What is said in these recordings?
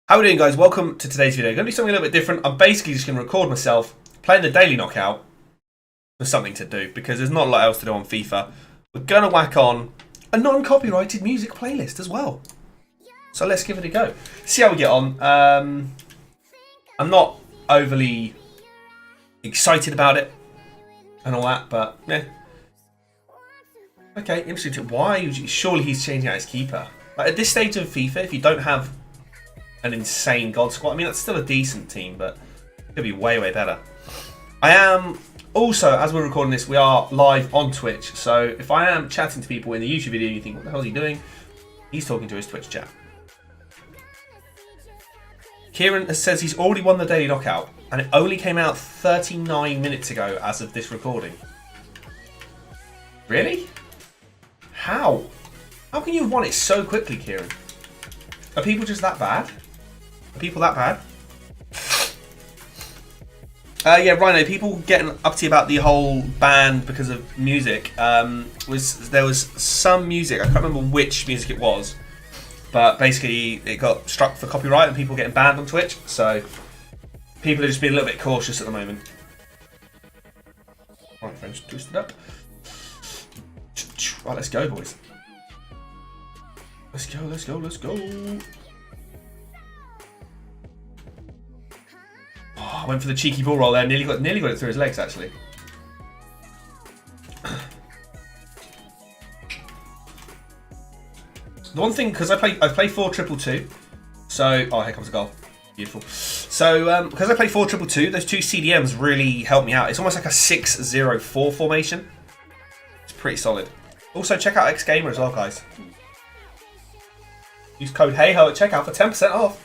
How are we doing, guys? Welcome to today's video. I'm going to do something a little bit different. I'm basically just going to record myself playing the daily knockout for something to do because there's not a lot else to do on FIFA. We're going to whack on a non-copyrighted music playlist as well. So let's give it a go. See how we get on. I'm not overly excited about it and all that, but yeah. Okay, interesting. Why? Surely he's changing out his keeper. Like, at this stage of FIFA, if you don't have an insane god squad, I mean, that's still a decent team, but it could be way, way better. I am also, as we're recording this, we are live on Twitch. So if I am chatting to people in the YouTube video and you think, what the hell is he doing? He's talking to his Twitch chat. Kieran says he's already won the daily knockout, and it only came out 39 minutes ago as of this recording. Really? How? How can you have won it so quickly, Kieran? Are people just that bad? Are people that bad? Yeah, Rhino, people getting up to you about the whole ban because of music. There was some music, I can't remember which music it was, but basically it got struck for copyright and people getting banned on Twitch, so people are just being a little bit cautious at the moment. Right, friends, twist it up. Right, let's go, boys. Let's go, let's go, let's go. Oh, I went for the cheeky ball roll there. Nearly got it through his legs, actually. The one thing, because I play 4-2-2, so here comes a goal. Beautiful. So because I play 4-2-2, those two CDMs really help me out. It's almost like a 6-0-4 formation. It's pretty solid. Also, check out XGamer as well, guys. Use code HeyHo at checkout for 10% off.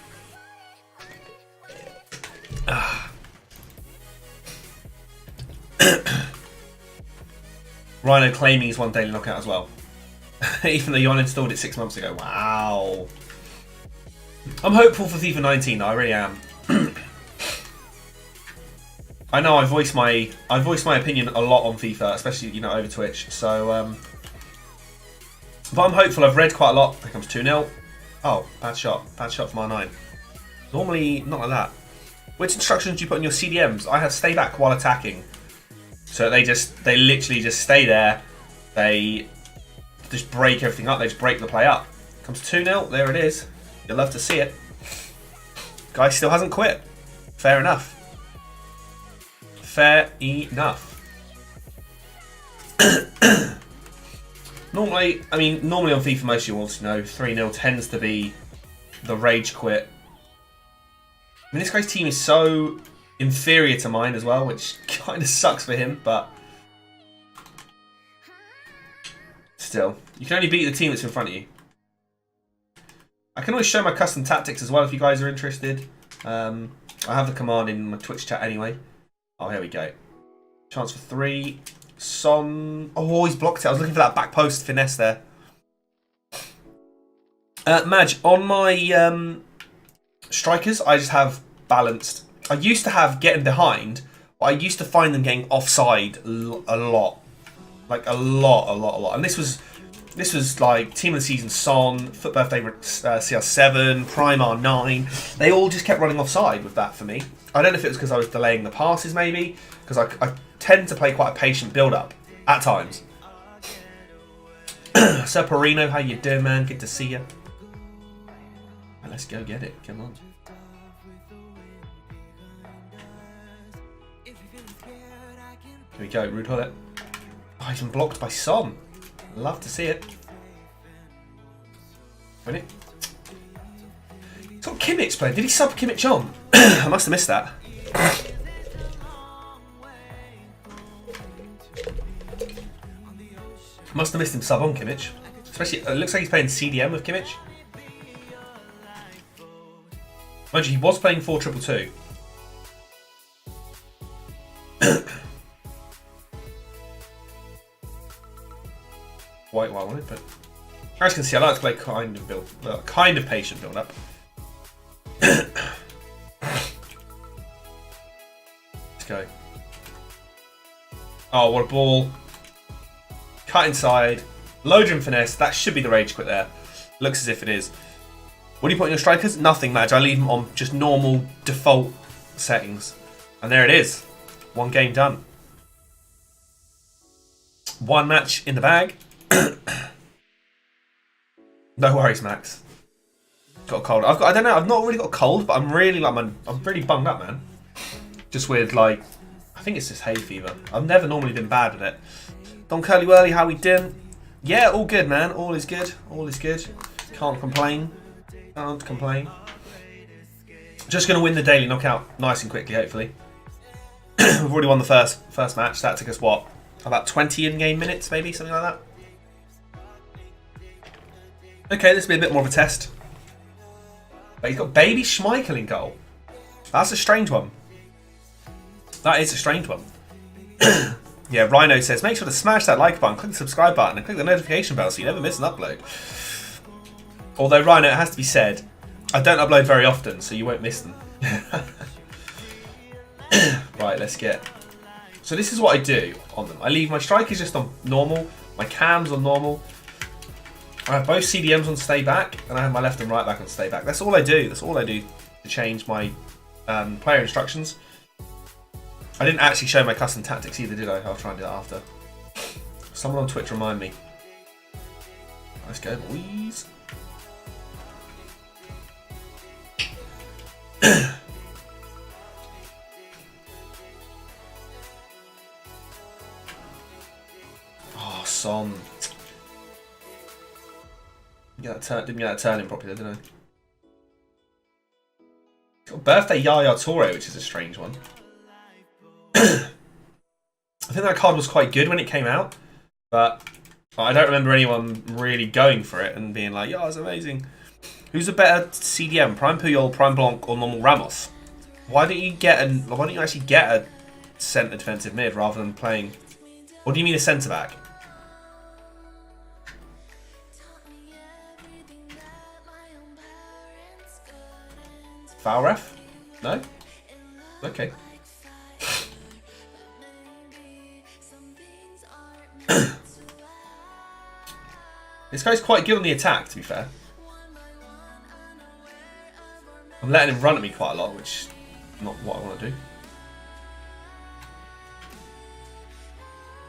Rhino claiming he's won daily knockout as well. Even though you uninstalled it 6 months ago. Wow. I'm hopeful for FIFA 19, I really am. I know I voice my opinion a lot on FIFA, especially over Twitch. So but I'm hopeful. I've read quite a lot. Here comes 2-0. Oh, bad shot from R9. Normally not like that. Which instructions do you put on your CDMs? I have stay back while attacking. So they literally just stay there. They just break everything up. They just break the play up. Comes 2-0. There it is. You'll love to see it. Guy still hasn't quit. Fair enough. Fair enough. Normally on FIFA, most of you also know 3-0 tends to be the rage quit. I mean, this guy's team is so inferior to mine as well, which kind of sucks for him, but still, you can only beat the team that's in front of you. I can always show my custom tactics as well if you guys are interested. I have the command in my Twitch chat anyway. Oh, here we go. Chance for 3. Son. Oh, he's blocked it. I was looking for that back post finesse there. Madge, on my strikers, I just have balanced. I used to have getting behind, but I used to find them getting offside a lot. Like a lot. And this was like Team of the Season Son, Foot Birthday CR7, Prime R9. They all just kept running offside with that for me. I don't know if it was because I was delaying the passes, maybe. Because I tend to play quite a patient build-up at times. Sir Perino, how you doing, man? Good to see you. Well, let's go get it. Come on. Here we go, Rude Hullet. Oh, he's been blocked by Son. Love to see it. Win it. It's got Kimmich playing. Did he sub Kimmich on? I must have missed that. Must have missed him sub on Kimmich. Especially, it looks like he's playing CDM with Kimmich. Mind you, he was playing 4-2-2. Quite what I wanted, but as you can see, I like to play kind of patient build up. Let's go. Oh, what a ball! Cut inside, load and finesse. That should be the rage quit there. Looks as if it is. What do you put on your strikers? Nothing, Madge. I leave them on just normal default settings. And there it is. One game done. One match in the bag. No worries, Max. Got a cold. I don't know. I've not really got a cold, but I'm really I'm really bunged up, man. Just with like, I think it's just hay fever. I've never normally been bad at it. Don Curly Whirly, how we doing? Yeah, all good, man. All is good. All is good. Can't complain. Can't complain. Just gonna win the daily knockout nice and quickly, hopefully. We've already won the first match. That took us what? About 20 in-game minutes, maybe something like that. Okay, this will be a bit more of a test. But he's got Baby Schmeichel in goal. That's a strange one. That is a strange one. Yeah, Rhino says, make sure to smash that like button, click the subscribe button, and click the notification bell so you never miss an upload. Although, Rhino, it has to be said, I don't upload very often, so you won't miss them. Right, let's get... So this is what I do on them. I leave my strikers just on normal, my cams on normal. I have both CDMs on stay back, and I have my left and right back on stay back. That's all I do. That's all I do to change my player instructions. I didn't actually show my custom tactics either, did I? I'll try and do that after. Someone on Twitch remind me. Let's go, boys. Oh, Son. Didn't get that turn in properly, didn't I? Got birthday Yaya Toure, which is a strange one. I think that card was quite good when it came out, but I don't remember anyone really going for it and being like, "Yeah, it's amazing." Who's a better CDM, Prime Puyol, Prime Blanc, or normal Ramos? Why don't you actually get a centre defensive mid rather than playing? Or do you mean a centre back? Foul ref? No? Okay. This guy's quite good on the attack, to be fair. I'm letting him run at me quite a lot, which is not what I want to do.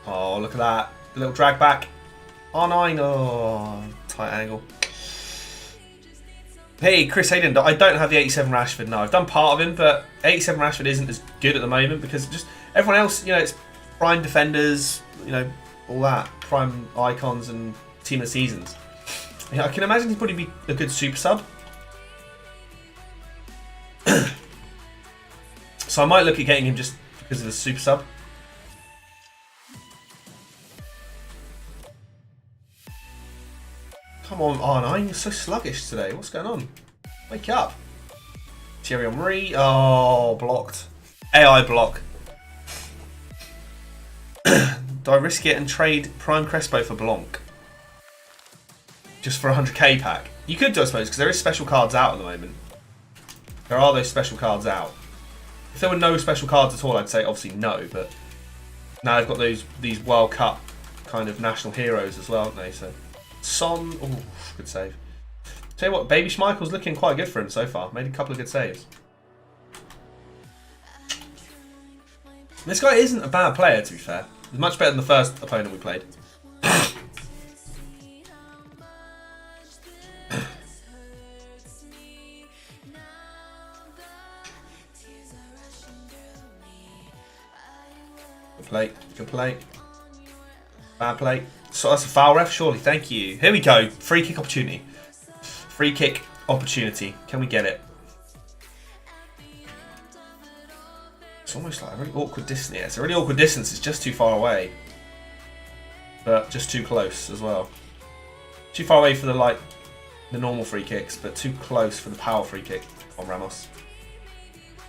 Oh, look at that. The little drag back. R9. Oh, tight angle. Hey, Chris Hayden. I don't have the 87 Rashford. No, I've done part of him, but 87 Rashford isn't as good at the moment because just everyone else, you know, it's prime defenders, you know, all that. Prime icons and team of seasons. Yeah, I can imagine he'd probably be a good super sub. So I might look at getting him just because of the super sub. Come on, R9, you're so sluggish today. What's going on? Wake up. Thierry Henry. Oh, blocked. AI block. Do I risk it and trade Prime Crespo for Blanc? Just for a 100k pack? You could do, I suppose, because there is special cards out at the moment. There are those special cards out. If there were no special cards at all, I'd say obviously no, but now they've got these World Cup kind of national heroes as well, haven't they? So Son, oh, good save. Tell you what, Baby Schmeichel's looking quite good for him so far. Made a couple of good saves. This guy isn't a bad player, to be fair. He's much better than the first opponent we played. Good play. Bad play. So that's a foul ref, surely. Thank you. Here we go. Free kick opportunity. Free kick opportunity. Can we get it? It's almost like a really awkward distance. Yeah, it's a really awkward distance. It's just too far away. But just too close as well. Too far away for the normal free kicks, but too close for the power free kick on Ramos.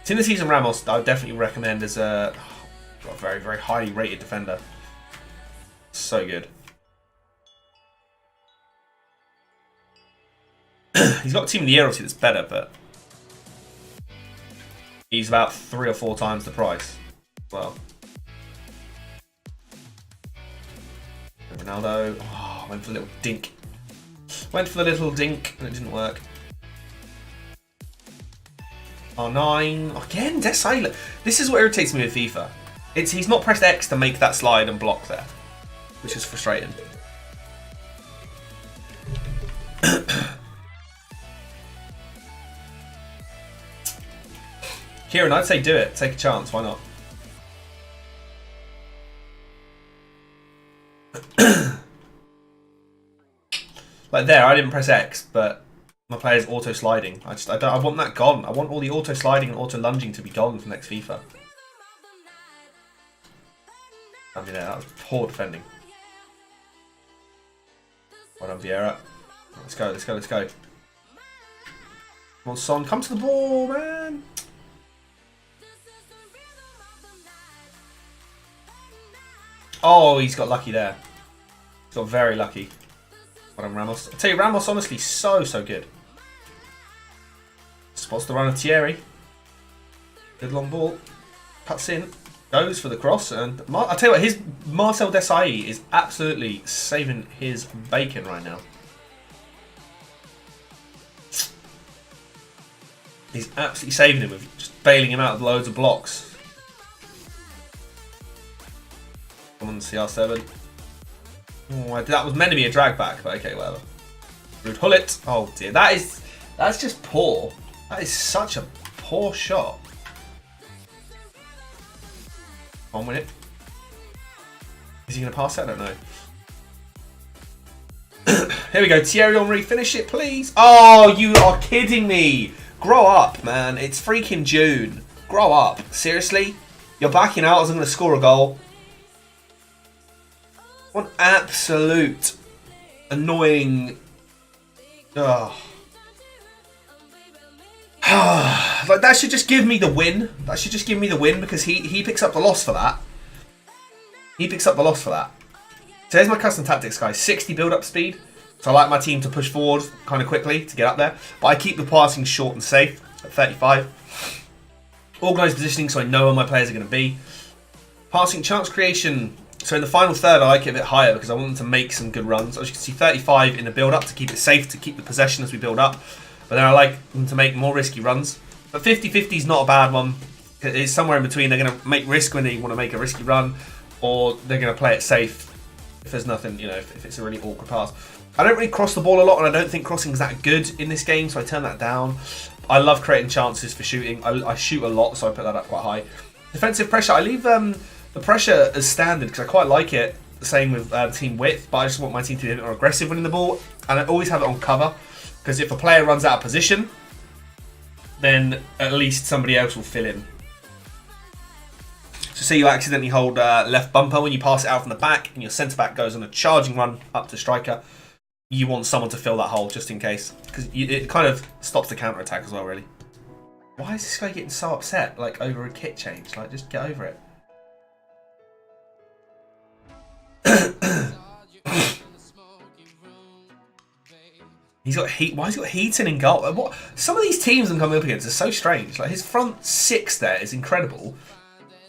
Team of the season Ramos, I would definitely recommend as a very, very highly rated defender. So good. He's got a team of the year obviously that's better, but he's about 3 or 4 times the price. Well, Ronaldo. Oh, went for the little dink. Went for the little dink and it didn't work. R9. Again, Desai. This is what irritates me with FIFA. He's not pressed X to make that slide and block there, which is frustrating. Kieran, I'd say do it. Take a chance. Why not? Like there, I didn't press X, but my player's auto sliding. I want that gone. I want all the auto sliding and auto lunging to be gone for next FIFA. I mean, that was poor defending. Well done, Vieira. Let's go, let's go, let's go. Come on, Son, come to the ball, man. Oh, he's got lucky there. He's got very lucky. Well done, Ramos. I tell you, Ramos honestly so good. Spots the run of Thierry. Good long ball. Cuts in. Goes for the cross. And I tell you what, his Marcel Desailly is absolutely saving his bacon right now. He's absolutely saving him with just bailing him out of loads of blocks. Come on, CR7. Oh, that was meant to be a drag back, but okay, whatever. Rude Hullet. Oh dear, that's just poor. That is such a poor shot. On with it. Is he going to pass it? I don't know. Here we go. Thierry Henry, finish it, please. Oh, you are kidding me. Grow up, man. It's freaking June. Grow up. Seriously? You're backing out as I'm going to score a goal. What absolute annoying... Oh. Like, that should just give me the win. That should just give me the win because he picks up the loss for that. He picks up the loss for that. So here's my custom tactics, guys. 60 build-up speed. So I like my team to push forward kind of quickly to get up there. But I keep the passing short and safe at 35. Organised positioning so I know where my players are going to be. Passing chance creation. So in the final third, I like it a bit higher because I want them to make some good runs. As you can see, 35 in the build-up to keep it safe, to keep the possession as we build up. But then I like them to make more risky runs. But 50-50 is not a bad one. It's somewhere in between. They're going to make risk when they want to make a risky run, or they're going to play it safe if there's nothing, you know, if it's a really awkward pass. I don't really cross the ball a lot, and I don't think crossing is that good in this game, so I turn that down. I love creating chances for shooting. I shoot a lot, so I put that up quite high. Defensive pressure. I leave the pressure as standard because I quite like it. The same with team width, but I just want my team to be a bit more aggressive winning the ball, and I always have it on cover. Because if a player runs out of position, then at least somebody else will fill in. So say you accidentally hold left bumper when you pass it out from the back and your centre back goes on a charging run up to striker, you want someone to fill that hole just in case. Because it kind of stops the counter attack as well, really. Why is this guy getting so upset, like, over a kit change? Like, just get over it. He's got heat. Why has he got Heaton in goal? What? Some of these teams I'm coming up against are so strange. Like his front six there is incredible,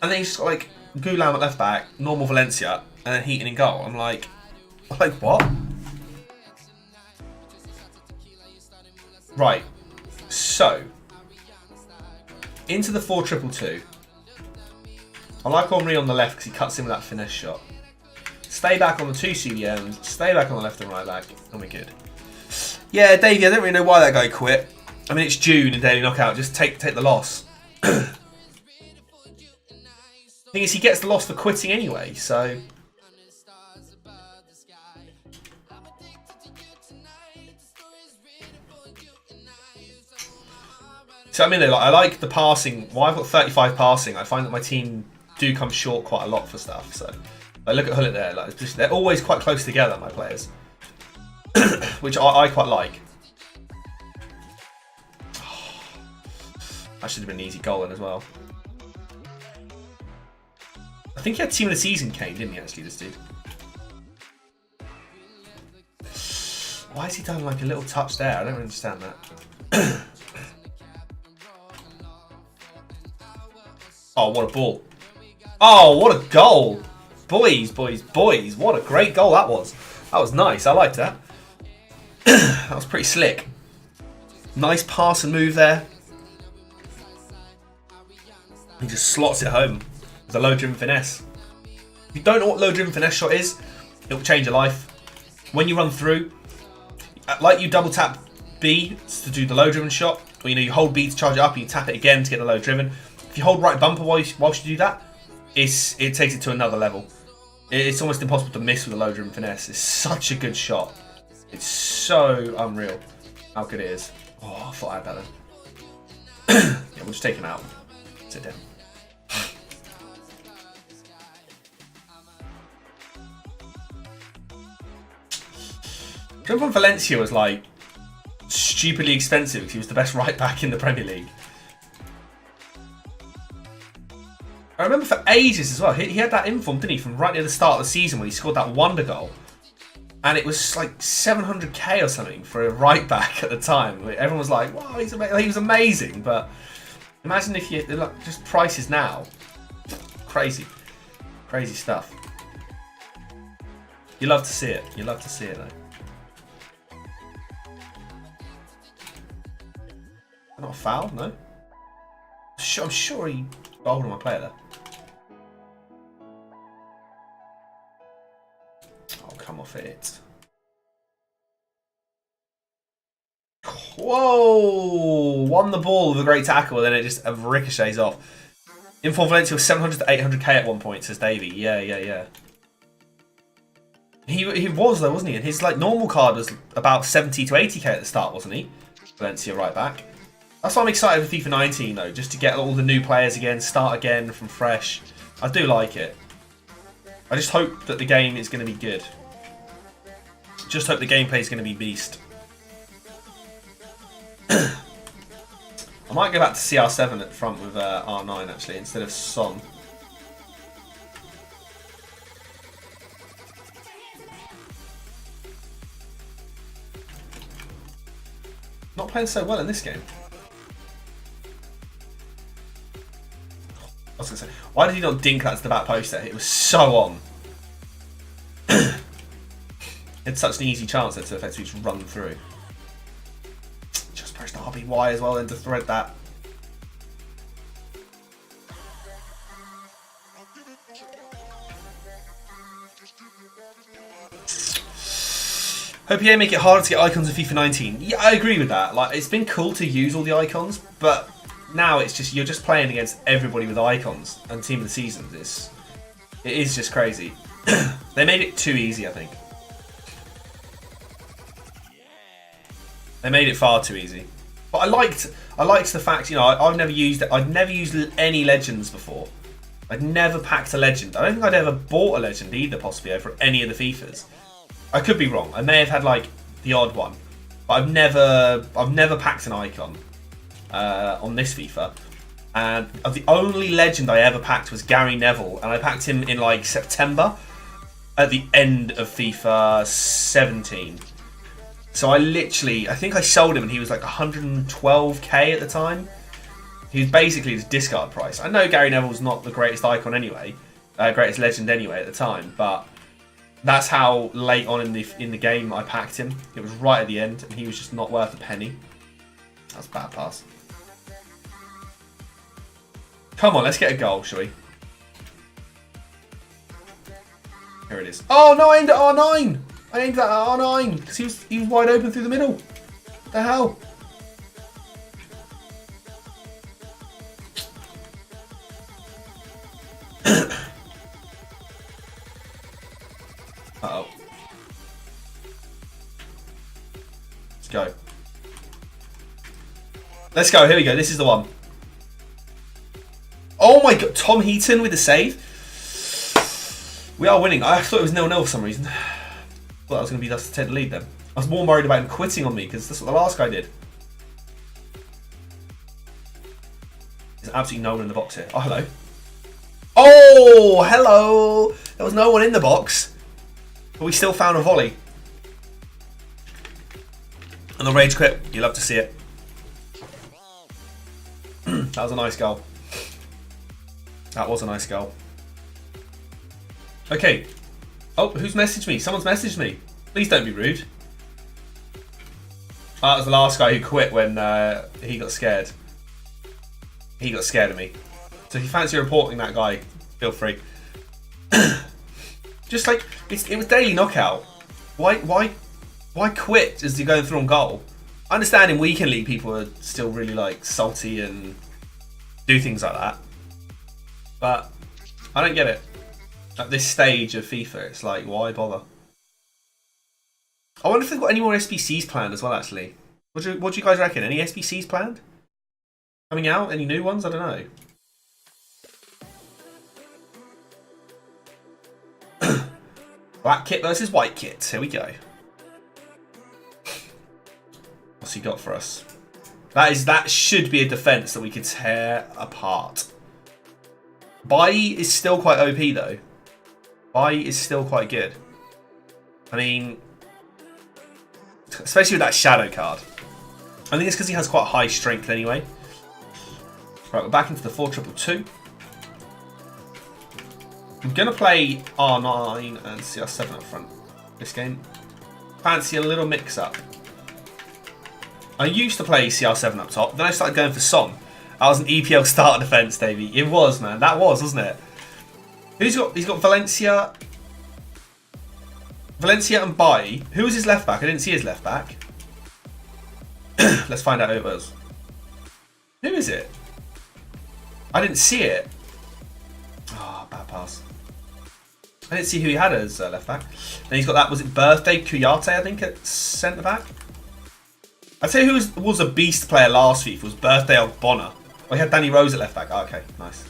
and then he's just got like Goulam at left back, normal Valencia, and then Heaton in goal. I'm like what? Right. So into the 4-2-2. I like Henry on the left because he cuts in with that finesse shot. Stay back on the two CDMs. Stay back on the left and right back, and we're good. Yeah, Davey, I don't really know why that guy quit. I mean, it's June in Daily Knockout. Just take the loss. The thing is, he gets the loss for quitting anyway, so... So, I mean, I like the passing. Well, I've got 35 passing. I find that my team do come short quite a lot for stuff, so... Like, look at Hullet there. Like, they're always quite close together, my players. Which I quite like. Oh, that should have been an easy goal then as well. I think he had team of the season, Kane, didn't he, actually, this dude? Why has he done like a little touch there? I don't understand that. Oh, what a ball. Oh, what a goal. Boys, boys, boys. What a great goal that was. That was nice. I liked that. That was pretty slick. Nice pass and move there. He just slots it home with a low-driven finesse. If you don't know what low-driven finesse shot is, it will change your life. When you run through, like you double tap B to do the low-driven shot, or you hold B to charge it up and you tap it again to get the low-driven. If you hold right bumper whilst you do that, it takes it to another level. It's almost impossible to miss with a low-driven finesse. It's such a good shot. It's so unreal how good it is. Oh, I thought I had that then. Yeah, we'll just take him out. Sit down. Remember when Valencia was like stupidly expensive because he was the best right back in the Premier League? I remember for ages as well. He had that inform, didn't he, from right near the start of the season when he scored that wonder goal. And it was like 700k or something for a right back at the time. Everyone was like, wow, he was amazing. But imagine if you like, just prices now. Crazy. Crazy stuff. You love to see it. You love to see it, though. Not a foul, no? I'm sure he bowled on my player there. Oh, come off it. Whoa! Won the ball with a great tackle, and then it just ricochets off. Inform Valencia was 700 to 800k at one point, says Davey. Yeah. He was though, wasn't he? And his normal card was about 70 to 80k at the start, wasn't he? Valencia right back. That's why I'm excited for FIFA 19 though, just to get all the new players again, start again from fresh. I do like it. I just hope that the game is going to be good. Just hope the gameplay is going to be beast. I might go back to CR7 at front with R9 actually, instead of Son. Not playing so well in this game. I was going to say, why did he not dink that to the back post there? It was so on. It's such an easy chance there to effectively just run through. Just press the RBY as well then to thread that. Hope you make it harder to get icons in FIFA 19. Yeah, I agree with that. It's been cool to use all the icons, but now it's just you're just playing against everybody with icons and Team of the Seasons. It is just crazy. They made it too easy, I think. They made it far too easy. But I liked the fact, I'd never used any legends before. I'd never packed a legend. I don't think I'd ever bought a legend either, possibly over any of the FIFAs. I could be wrong. I may have had the odd one, but I've never packed an icon on this FIFA. And the only legend I ever packed was Gary Neville, and I packed him in September at the end of FIFA 17. So I think I sold him and he was 112k at the time. He was basically his discard price. I know Gary Neville's not the greatest icon anyway, greatest legend anyway at the time, but that's how late on in the game I packed him. It was right at the end, and he was just not worth a penny. That's a bad pass. Come on, let's get a goal, shall we? Here it is. Oh no, I aimed at R9! I aimed at R9 because he was wide open through the middle. What the hell? Uh-oh. Let's go. Let's go. Here we go. This is the one. Oh my god. Tom Heaton with the save. We are winning. I thought it was 0-0 for some reason. I thought that was going to be us to take the lead then. I was more worried about him quitting on me because that's what the last guy did. There's absolutely no one in the box here. Oh, hello. Oh, hello. There was no one in the box. But we still found a volley. And the rage quit. You love to see it. That was a nice goal. That was a nice goal. Okay. Oh, who's messaged me? Someone's messaged me. Please don't be rude. That was the last guy who quit when he got scared. He got scared of me. So if you fancy reporting that guy, feel free. Just like it was daily knockout. Why quit as you're going through on goal? I understand in weekend league people are still really like salty and do things like that, but I don't get it. At this stage of FIFA, it's like, why bother? I wonder if they've got any more SBCs planned as well. Actually, what do you guys reckon? Any SBCs planned coming out? Any new ones? I don't know. Black kit versus white kit. Here we go. What's he got for us? That should be a defense that we could tear apart. Bai is still quite OP though. Bai is still quite good. I mean, especially with that shadow card. I think it's because he has quite high strength anyway. Right, we're back into the 4-2-2. I'm going to play R9 and CR7 up front this game. Fancy a little mix-up. I used to play CR7 up top, then I started going for Son. That was an EPL starter defence, Davey. It was, man. That was, wasn't it? He's got Valencia. Valencia and Bai. Who was his left back? I didn't see his left back. Let's find out who it was. Who is it? I didn't see it. Oh, bad pass. I didn't see who he had as left back. Then he's got that, was it Birthday Kuyate, I think, at centre back? I'd say who was a beast player last FIFA was Birthday Ogbonna. Oh, he had Danny Rose at left back. Oh, okay, nice.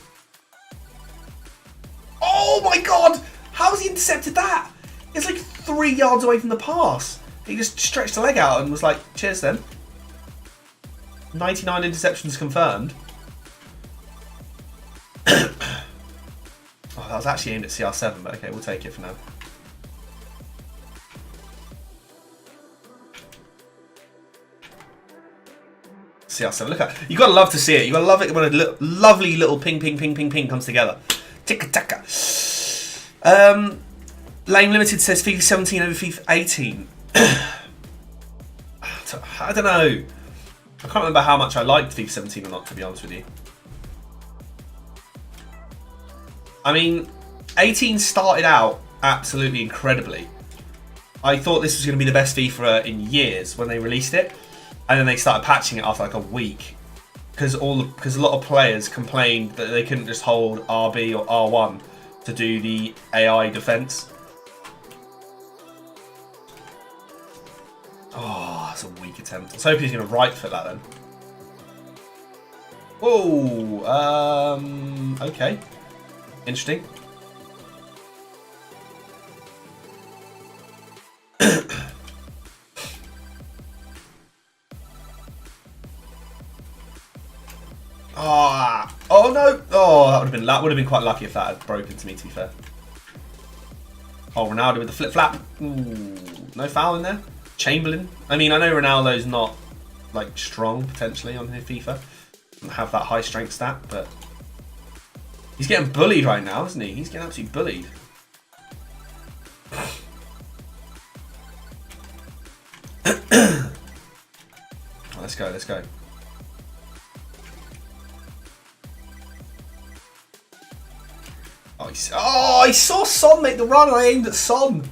Oh my god! How has he intercepted that? It's like 3 yards away from the pass. He just stretched the leg out and was like, cheers then. 99 interceptions confirmed. Oh, that was actually aimed at CR7, but okay, we'll take it for now. CR7, look at, you gotta love to see it. You gotta love it when a lovely little ping comes together. Ticka taka. Lame Limited says FIFA 17 over FIFA 18. I don't know. I can't remember how much I liked FIFA 17 or not, to be honest with you. I mean, 18 started out absolutely incredibly. I thought this was going to be the best FIFA in years when they released it, and then they started patching it after like a week because a lot of players complained that they couldn't just hold RB or R1 to do the AI defense. Oh, that's a weak attempt. I was hoping he's going to right foot that then. Whoa, okay. Interesting. Oh no! Oh, that would have been quite lucky if that had broken to me. To be fair. Oh, Ronaldo with the flip flap. Ooh, no foul in there. Chamberlain. I mean, I know Ronaldo's not like strong potentially on FIFA, doesn't have that high strength stat, but he's getting bullied right now, isn't he? He's getting absolutely bullied. Oh, let's go, let's go. Oh, I saw Son make the run and I aimed at Son.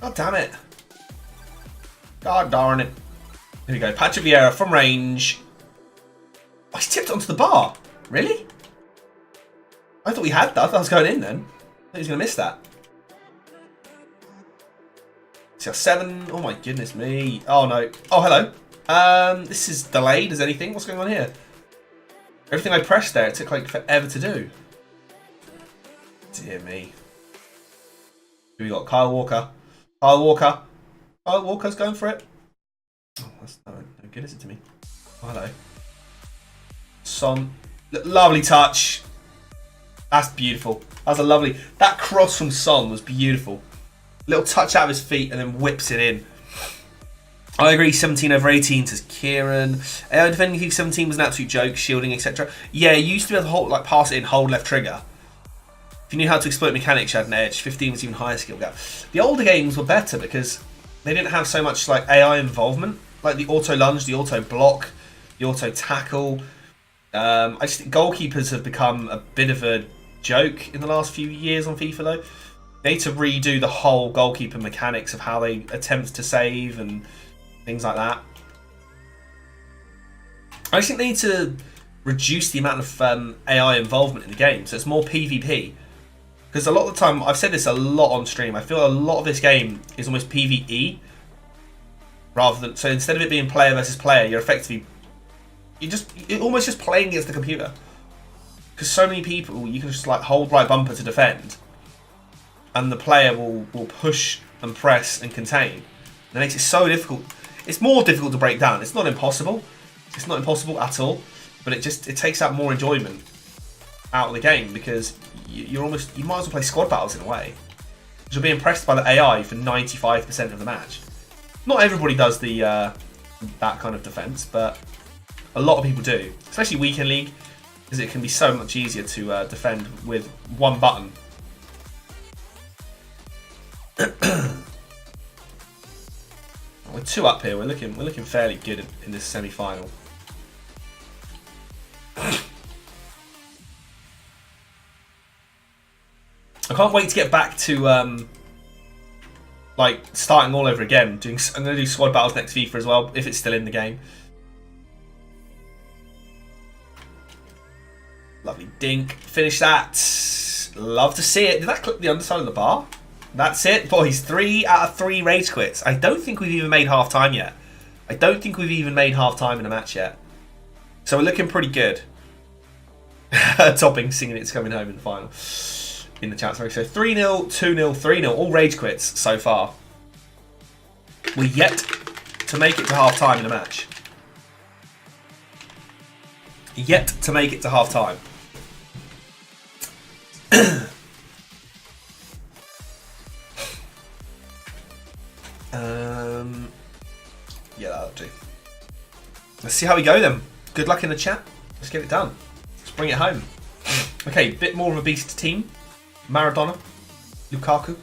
God damn it. God darn it. Here we go. Patrick Vieira from range. Oh, he's tipped it onto the bar. Really? I thought we had that. I thought I was going in then. I thought he was going to miss that. CR7. Oh my goodness me. Oh no. Oh, hello. This is delayed as anything. What's going on here? Everything I pressed there, it took like forever to do. Dear me. Who we got? Kyle Walker. Kyle Walker. Kyle Walker's going for it. Oh, that's no good, is it to me? Oh, hello. Son. Lovely touch. That's beautiful. That's a lovely... That cross from Son was beautiful. Little touch out of his feet and then whips it in. I agree, 17 over 18, says Kieran. Defending FIFA 17 was an absolute joke, shielding, etc. Yeah, you used to be able to hold, like, pass it in, hold left trigger. If you knew how to exploit mechanics, you had an edge. 15 was even higher skill gap. The older games were better because they didn't have so much like AI involvement, like the auto lunge, the auto block, the auto tackle. I just think goalkeepers have become a bit of a joke in the last few years on FIFA though. They need to redo the whole goalkeeper mechanics of how they attempt to save and things like that. I just think they need to reduce the amount of AI involvement in the game, so it's more PvP. Because a lot of the time, I've said this a lot on stream, I feel a lot of this game is almost PvE. Rather than, so instead of it being player versus player, you're effectively, you're almost just playing against the computer. Because so many people, you can just like hold right bumper to defend. And the player will push and press and contain. It makes it so difficult. It's more difficult to break down. It's not impossible. It's not impossible at all. But it takes out more enjoyment out of the game because you might as well play squad battles in a way. Because you'll be impressed by the AI for 95% of the match. Not everybody does the that kind of defense, but a lot of people do. Especially Weekend League, because it can be so much easier to defend with one button. We're 2 up here. We're looking fairly good in this semi-final. I can't wait to get back to like starting all over again. I'm going to do squad battles next FIFA as well if it's still in the game. Lovely dink. Finish that. Love to see it. Did that clip the underside of the bar? That's it, boys. 3 out of 3 rage quits. I don't think we've even made half time yet. I don't think we've even made half time in a match yet. So we're looking pretty good. Topping singing It's Coming Home in the final. In the chat, sorry. So 3-0, 2-0, 3-0. All rage quits so far. We're yet to make it to half time in a match. Yet to make it to half time. Yeah, that'll do. Let's see how we go then. Good luck in the chat. Let's get it done. Let's bring it home. Okay, bit more of a beast team. Maradona, Lukaku.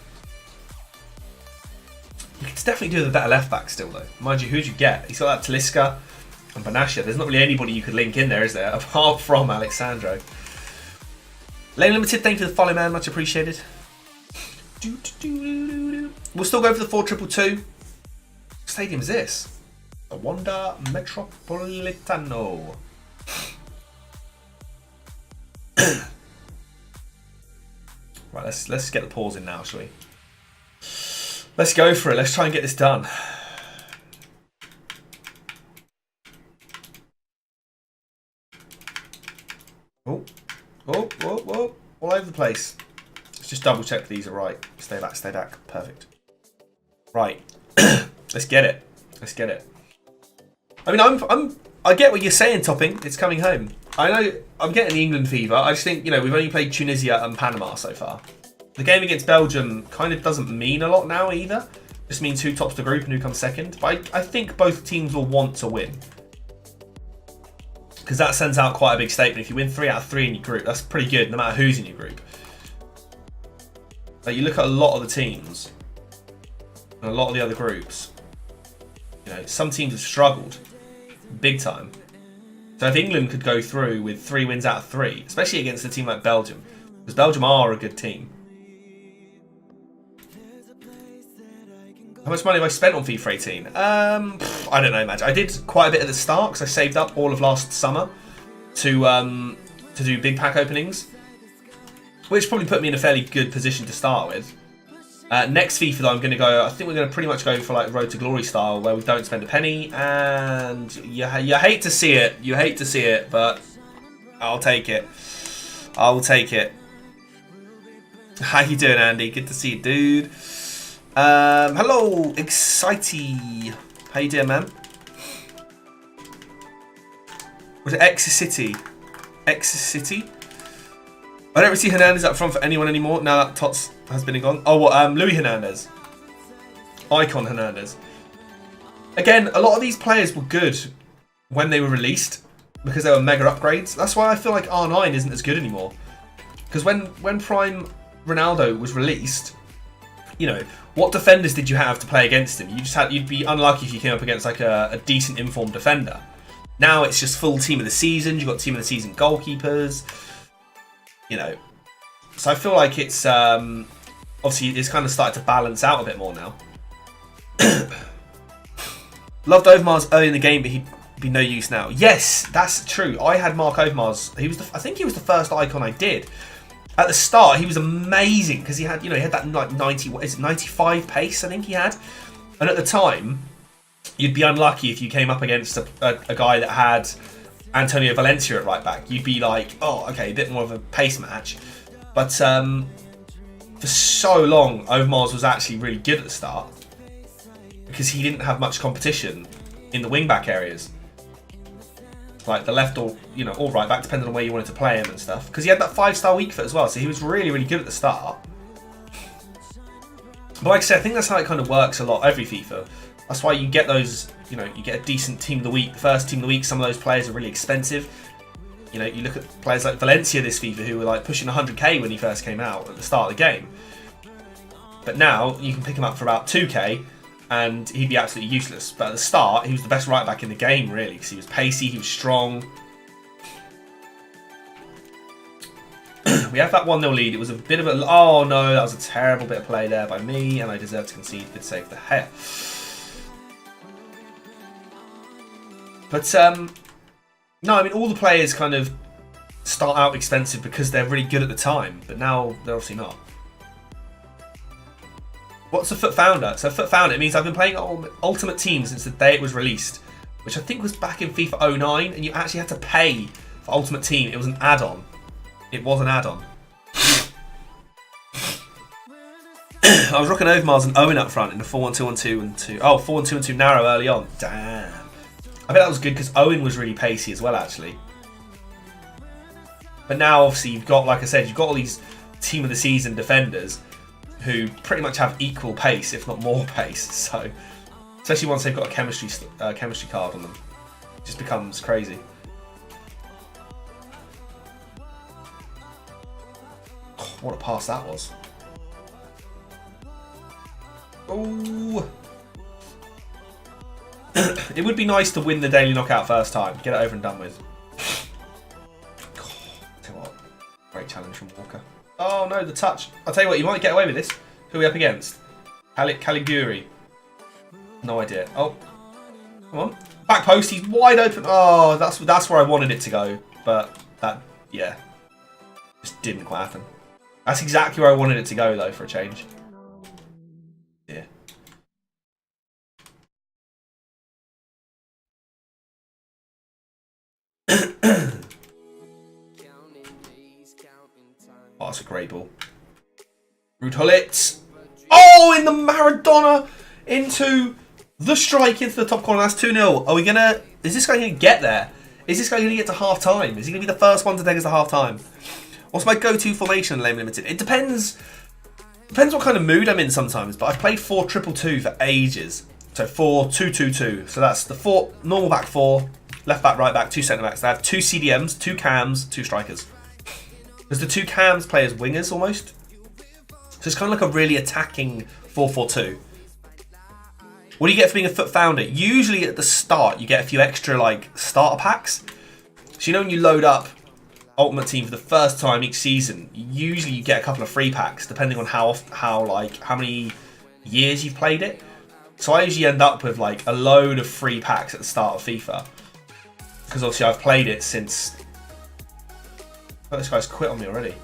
You could definitely do with a better left back still though. Mind you, who'd you get? He's got that Talisca and Banasha. There's not really anybody you could link in there, is there? Apart from Alexandro. Lane Limited, thank you for the follow, man. Much appreciated. We'll still go for the 4-2-2. What stadium is this? The Wanda Metropolitano. Right, let's get the pause in now, shall we? Let's go for it. Let's try and get this done. Oh, all over the place. Let's just double check these are right. Stay back. Perfect. Right, let's get it. Let's get it. I mean, I get what you're saying, Topping. It's coming home. I know I'm getting the England fever. I just think, we've only played Tunisia and Panama so far. The game against Belgium kind of doesn't mean a lot now either. Just means who tops the group and who comes second. But I think both teams will want to win. Because that sends out quite a big statement. If you win 3 out of 3 in your group, that's pretty good no matter who's in your group. Like, you look at a lot of the teams and a lot of the other groups. Some teams have struggled big time. So if England could go through with 3 wins out of 3, especially against a team like Belgium, because Belgium are a good team. How much money have I spent on FIFA 18? I don't know, Madge. I did quite a bit at the start because I saved up all of last summer to do big pack openings, which probably put me in a fairly good position to start with. Next FIFA though, I think we're going to pretty much go for like Road to Glory style, where we don't spend a penny, and you hate to see it, but I'll take it. How you doing, Andy? Good to see you, dude. Hello, Excitey. How you doing, man? Was it City? City? I don't really see Hernandez up front for anyone anymore now that Tots has been gone. Oh, what? Luis Hernandez. Icon Hernandez. Again, a lot of these players were good when they were released because they were mega upgrades. That's why I feel like R9 isn't as good anymore. Because when Prime Ronaldo was released, what defenders did you have to play against him? You'd be unlucky if you came up against like a decent informed defender. Now it's just full team of the season. You've got team of the season goalkeepers. You know. So I feel like it's obviously it's kind of started to balance out a bit more now. Loved Overmars early in the game, but he'd be no use now. Yes, that's true. I had Mark Overmars. I think he was the first icon I did. At the start, he was amazing because he had that like 95 pace. I think he had, and at the time, you'd be unlucky if you came up against a guy that had Antonio Valencia at right back. You'd be like, oh, okay, a bit more of a pace match. But for so long, Overmars was actually really good at the start because he didn't have much competition in the wing-back areas. Like the left or or right back, depending on where you wanted to play him and stuff. Because he had that 5-star weak foot as well, so he was really, really good at the start. But like I said, I think that's how it kind of works a lot every FIFA. That's why you get those, you get a decent team of the week. The first team of the week, some of those players are really expensive. You look at players like Valencia this FIFA who were like pushing 100k when he first came out at the start of the game. But now you can pick him up for about 2k and he'd be absolutely useless. But at the start, he was the best right back in the game really because he was pacey, he was strong. We have that 1-0 lead. It was a bit of a... Oh no, that was a terrible bit of play there by me and I deserve to concede. Good save for Hare. But no, I mean all the players kind of start out expensive because they're really good at the time, but now they're obviously not. What's a FUT Founder? So FUT Founder, it means I've been playing Ultimate Team since the day it was released, which I think was back in FIFA 09, and you actually had to pay for Ultimate Team. It was an add-on. It was an add-on. I was rocking Overmars and Owen up front in the 4-1-2-1-2 and 2. Oh, 4-1-2-1-2 narrow early on. Damn. I bet that was good because Owen was really pacey as well, actually. But now, obviously, you've got, like I said, you've got all these team of the season defenders who pretty much have equal pace, if not more pace. So, especially once they've got a chemistry card on them, it just becomes crazy. Oh, what a pass that was! Oh. It would be nice to win the daily knockout first time. Get it over and done with. Tell you what, great challenge from Walker. Oh no, the touch. I'll tell you what, you might get away with this. Who are we up against? Caliguri. No idea. Oh, come on. Back post, he's wide open. Oh, that's where I wanted it to go. But that, yeah, just didn't quite happen. That's exactly where I wanted it to go though, for a change. Yeah. Oh, that's a great ball. Ruud Gullit. Oh, in the Maradona into the strike into the top corner. That's 2-0. Are we gonna? Is this guy gonna get there? Is this guy gonna get to half time? Is he gonna be the first one to take us to half time? What's my go-to formation in Lame Limited? It depends. Depends what kind of mood I'm in sometimes. But I've played 4-2-2-2 for ages. So 4-2-2-2. So that's the normal back four, left back, right back, 2 centre backs. They have 2 CDMs, 2 cams, 2 strikers. Because the 2 cams play as wingers almost. So it's kind of like a really attacking 4-4-2. What do you get for being a FUT Founder? Usually at the start you get a few extra like starter packs. So when you load up Ultimate Team for the first time each season, usually you get a couple of free packs depending on how many years you've played it. So I usually end up with like a load of free packs at the start of FIFA. Because obviously I've played it since... Oh, this guy's quit on me already.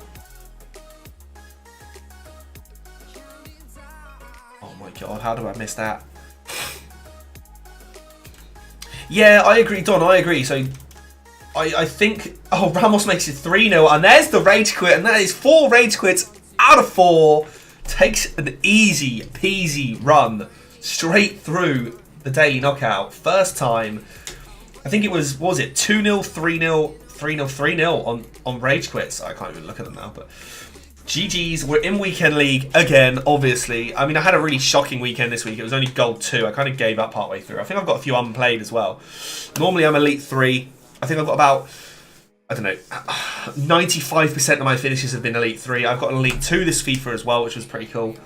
Oh my god, how do I miss that? Yeah, I agree, Don, I agree. So I think... Oh, Ramos makes it 3-0, and there's the rage quit, and that is 4 rage quits out of 4. Takes an easy peasy run straight through the daily knockout. First time, I think it was, what was it, 2-0, 3-0, 3-0, 3-0 on rage quits. I can't even look at them now, but GG's. We're in Weekend League again, obviously. I mean, I had a really shocking weekend this week. It was only Gold 2. I kind of gave up partway through. I think I've got a few unplayed as well. Normally, I'm Elite 3. I think I've got about, I don't know, 95% of my finishes have been Elite 3. I've got an Elite 2 this FIFA as well, which was pretty cool.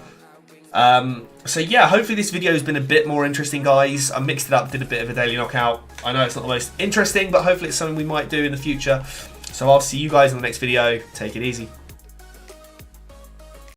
So yeah, hopefully this video has been a bit more interesting, guys. I mixed it up, did a bit of a daily knockout. I know it's not the most interesting, but hopefully it's something we might do in the future. So I'll see you guys in the next video. Take it easy.